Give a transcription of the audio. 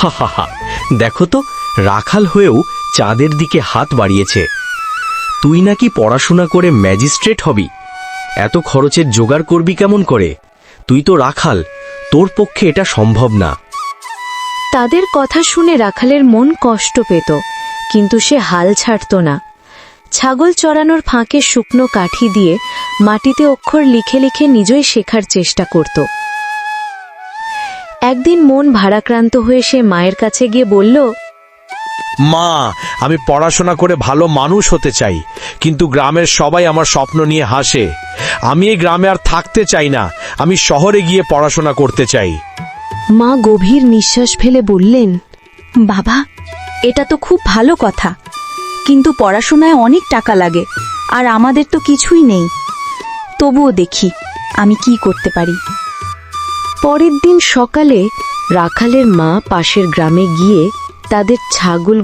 হা হা হা, দেখো তো রাখাল হয়েও চাঁদের দিকে হাত বাড়িয়েছে। তুই নাকি পড়াশোনা করে ম্যাজিস্ট্রেট হবি? এত খরচের জোগাড় করবি কেমন করে? তুই তো রাখাল, তোর পক্ষে এটা সম্ভব না। তাদের কথা শুনে রাখালের মন কষ্ট পেত, কিন্তু সে হাল ছাড়ত না। ছাগল চড়ানোর ফাঁকে শুকনো কাঠি দিয়ে মাটিতে অক্ষর লিখে লিখে নিজেই শেখার চেষ্টা করত। একদিন মন ভারাক্রান্ত হয়ে সে মায়ের কাছে গিয়ে বলল, মা, আমি পড়াশোনা করে ভালো মানুষ হতে চাই, কিন্তু গ্রামের সবাই আমার স্বপ্ন নিয়ে হাসে। আমি এই গ্রামে আর থাকতে চাই না, আমি শহরে গিয়ে পড়াশোনা করতে চাই। মা গভীর নিঃশ্বাস ফেলে বললেন, বাবা, এটা তো খুব ভালো কথা, কিন্তু পড়াশোনায় অনেক টাকা লাগে, আর আমাদের তো কিছুই নেই। তবুও দেখি আমি কি করতে পারি। পরের দিন সকালে রাখালের মা পাশের গ্রামে গিয়ে তাদের ছাগল